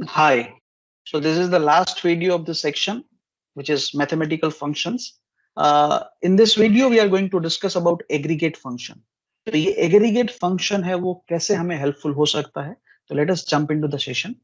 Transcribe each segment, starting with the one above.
Hi. So this is the last video of this section, which is mathematical functions. In this video, we are going to discuss about aggregate function. तो ये aggregate function है वो कैसे हमें helpful हो सकता है. तो let us jump into the session.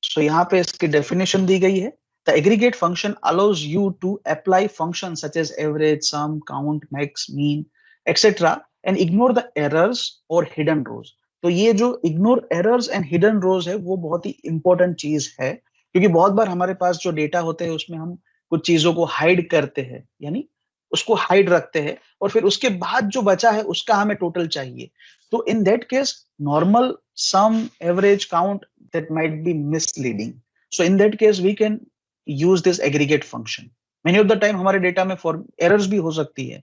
So यहाँ पे इसकी definition दी गई है. The aggregate function allows you to apply functions such as average, sum, count, max, mean, etc. and ignore the errors or hidden rows. तो ये जो ignore errors and hidden रोज है वो बहुत ही इंपॉर्टेंट चीज है, क्योंकि बहुत बार हमारे पास जो डेटा होते हैं उसमें हम कुछ चीजों को हाइड करते हैं, यानी उसको हाइड रखते हैं और फिर उसके बाद जो बचा है उसका हमें टोटल चाहिए. तो in that case normal sum average count that might be misleading. So in that case we can use this aggregate function. Many of the time हमारे डेटा में एरर्स भी हो सकती है,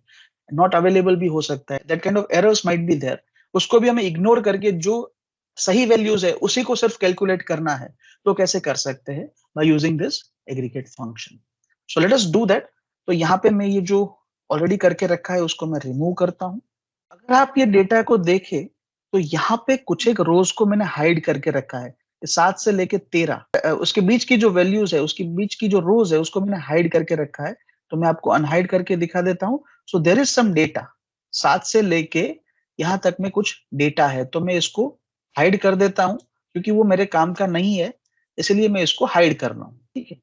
नॉट अवेलेबल भी हो सकता है, that kind of errors might be there. उसको भी हमें इग्नोर करके जो सही वैल्यूज है उसी को सिर्फ कैलकुलेट करना है. तो कैसे कर सकते हैं? Bye using this aggregate function. So let us do that. तो यहाँ पे मैं ये जो ऑलरेडी करके रखा है उसको मैं रिमूव करता हूँ. अगर आप ये डेटा को देखें तो यहाँ पे कुछ एक रोज को मैंने हाइड करके रखा है, 7 से लेके 13. उसके बीच की जो वैल्यूज है, उसके बीच की जो रोज है उसको मैंने हाइड करके रखा है. तो मैं आपको अनहाइड करके दिखा देता हूँ. So there is some data 7 से लेके यहाँ तक में कुछ डेटा है, तो मैं इसको हाइड कर देता हूँ क्योंकि वो मेरे काम का नहीं है, इसलिए मैं इसको हाइड कर रहा हूँ. ठीक है.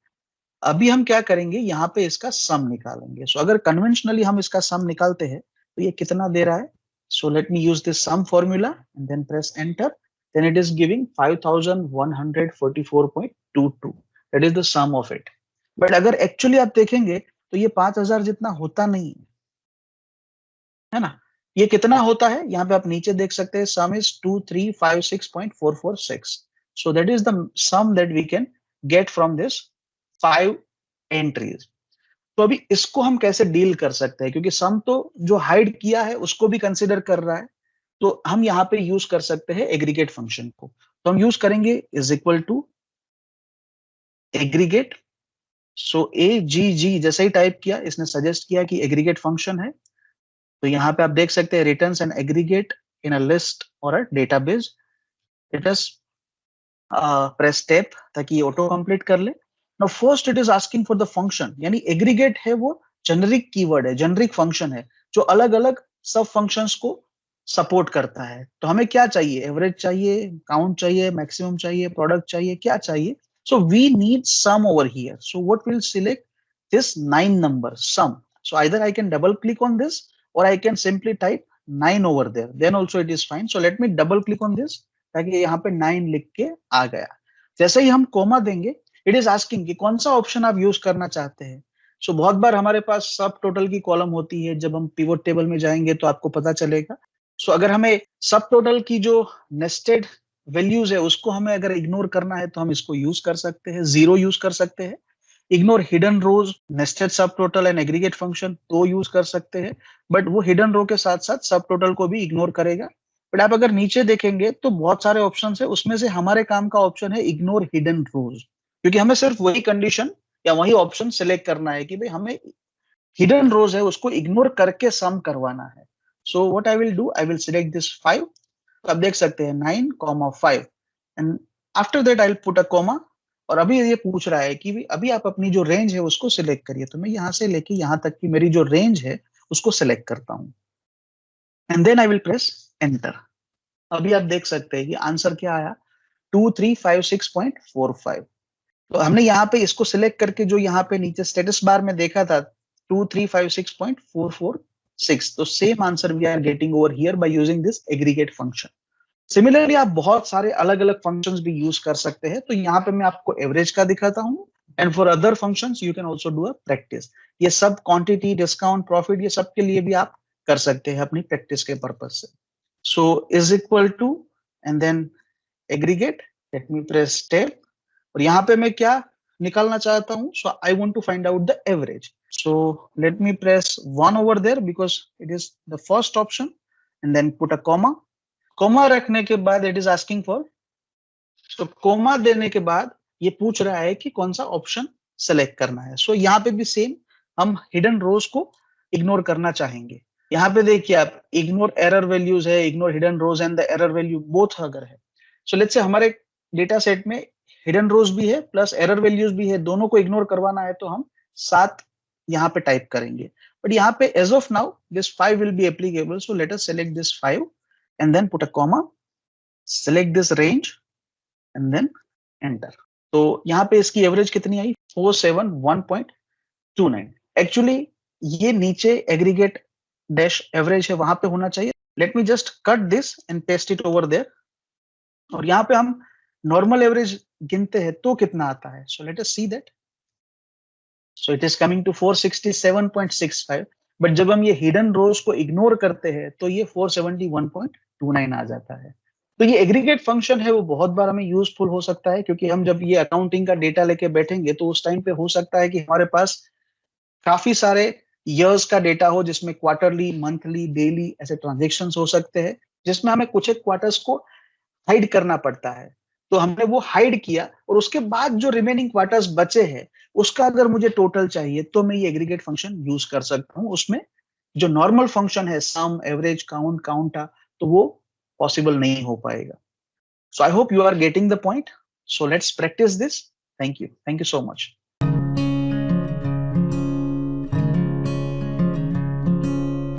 अभी हम क्या करेंगे, यहाँ पे इसका सम निकालेंगे. सो अगर कन्वेंशनली हम इसका सम निकालते हैं तो ये कितना दे रहा है. So let me use this sum formula and then press enter. Then it is giving 5144.22. That is the sum of it. But अगर एक्चुअली आप देखेंगे तो ये 5000 जितना होता नहीं है ना. ये कितना होता है यहाँ पे आप नीचे देख सकते हैं. Sum is 2356.446. So that is the sum that we can get from this 5 entries. तो अभी इसको हम कैसे डील कर सकते हैं, क्योंकि सम तो जो हाइड किया है उसको भी कंसिडर कर रहा है. तो हम यहाँ पे यूज कर सकते हैं एग्रीगेट फंक्शन को. तो हम यूज करेंगे is equal to aggregate. So AGG जैसे ही टाइप किया इसने सजेस्ट किया कि एग्रीगेट फंक्शन है. तो यहाँ पे आप देख सकते हैं returns and aggregate in a list और a database. Let us press tab ताकि ये ऑटो कंप्लीट कर ले. Now first it is asking for the function, यानी एग्रीगेट है वो जेनरिक कीवर्ड है, जेनरिक फंक्शन है जो अलग अलग सब फंक्शंस को सपोर्ट करता है. तो हमें क्या चाहिए? एवरेज चाहिए, काउंट चाहिए, मैक्सिमम चाहिए, प्रोडक्ट चाहिए, क्या चाहिए? So we need sum over here. So what will select this 9 number sum. So either I can double click on this or I can simply type 9 over there, then also it is fine. So let me double click on this ताकि यहाँ पे 9 लिख के आ गया. जैसे ही हम coma देंगे it is asking कि कौन सा ऑप्शन आप यूज करना चाहते हैं. सो बहुत बार हमारे पास सब टोटल की कॉलम होती है. जब हम पिवट टेबल में जाएंगे तो आपको पता चलेगा. सो अगर हमें सब टोटल की जो नेस्टेड वैल्यूज है उसको हमें अगर इग्नोर करना है तो हम इसको यूज कर सकते हैं. 0 यूज कर सकते हैं. इग्नोर हिडन रोज, नेस्टेड सब टोटल एंड एग्रीगेट फंक्शन तो यूज कर सकते हैं. बट वो हिडन रो के साथ साथ सब टोटल को भी इग्नोर करेगा. बट आप अगर नीचे देखेंगे तो बहुत सारे ऑप्शन है, उसमें से हमारे काम का ऑप्शन है इग्नोर हिडन रोज, क्योंकि हमें सिर्फ वही कंडीशन या वही ऑप्शन सिलेक्ट करना है कि भाई हमें हिडन रोज है उसको इग्नोर करके सम करवाना है. So what I will do, I will select this 5. तो आप देख सकते हैं 9,5 and after that I will put a comma. और अभी ये पूछ रहा है कि अभी आप अपनी जो रेंज है उसको सिलेक्ट करिए. तो मैं यहाँ से लेके यहाँ तक की मेरी जो रेंज है उसको सिलेक्ट करता हूँ and then I will press enter. अभी आप देख सकते हैं कि आंसर क्या आया, 2356.45. तो हमने यहाँ पे इसको सिलेक्ट करके जो यहाँ पे नीचे स्टेटस बार में देखा था 2356.446, तो same answer we are getting over here by using this aggregate function. Similarly आप बहुत सारे अलग अलग फंक्शंस भी यूज कर सकते हैं. तो यहाँ पे मैं आपको एवरेज का दिखाता हूँ and for other functions you can also do a practice. ये सब क्वांटिटी, डिस्काउंट, प्रॉफिट, ये सब के लिए भी आप कर सकते हैं अपनी प्रैक्टिस के पर्पज से. So is equal to and then aggregate. Let me press tab. और यहाँ पे मैं क्या निकालना चाहता हूँ, so I want to find out the average. So let me press 1 over there because it is the first option and then put a comma. Comma रखने के बाद इट इज आस्किंग फॉर, तो कोमा देने के बाद ये पूछ रहा है कि कौन सा ऑप्शन सेलेक्ट करना है. सो यहाँ पे भी सेम हम हिडन रोज को इग्नोर करना चाहेंगे. यहाँ पे देखिए आप, इग्नोर एरर वैल्यूज है, ignore hidden rows and the error value both अगर है. सो लेट्स से हमारे डेटा सेट में हिडन रोज भी है प्लस एरर वैल्यूज भी है, दोनों को इग्नोर करवाना है तो हम 7 यहाँ पे टाइप करेंगे. बट यहाँ पे as of now this 5 will be applicable, so let us select this 5 and then put a comma, select this range and then enter. तो यहाँ पे इसकी एवरेज कितनी आई? 471.29. एक्चुअली ये नीचे एग्रीगेट डैश एवरेज है, वहां पे होना चाहिए. Let me just cut this and paste it over there. और यहाँ पे हम नॉर्मल एवरेज गिनते हैं तो कितना आता है. So let us see that. So it is coming to 467.65. But जब हम ये हिडन रोज को इग्नोर करते हैं तो ये 471.29 आ जाता है. तो ये एग्रीगेट फंक्शन है वो बहुत बार हमें यूजफुल हो सकता है, क्योंकि हम जब ये अकाउंटिंग का डेटा लेके बैठेंगे तो उस टाइम पे हो सकता है कि हमारे पास काफी सारे ईयर्स का डेटा हो जिसमें क्वार्टरली, मंथली, डेली ऐसे ट्रांजेक्शन्स हो सकते हैं, जिसमें हमें कुछ एक क्वार्टर्स को हाइड करना पड़ता है. तो हमने वो हाइड किया और उसके बाद जो रिमेनिंग क्वार्टर्स बचे हैं उसका अगर मुझे टोटल चाहिए तो मैं ये एग्रीगेट फंक्शन यूज कर सकता हूँ. उसमें जो नॉर्मल फंक्शन है सम, एवरेज, काउंट, काउंटा, तो वो पॉसिबल नहीं हो पाएगा. So I hope you are getting the point. So let's practice this. Thank you so much.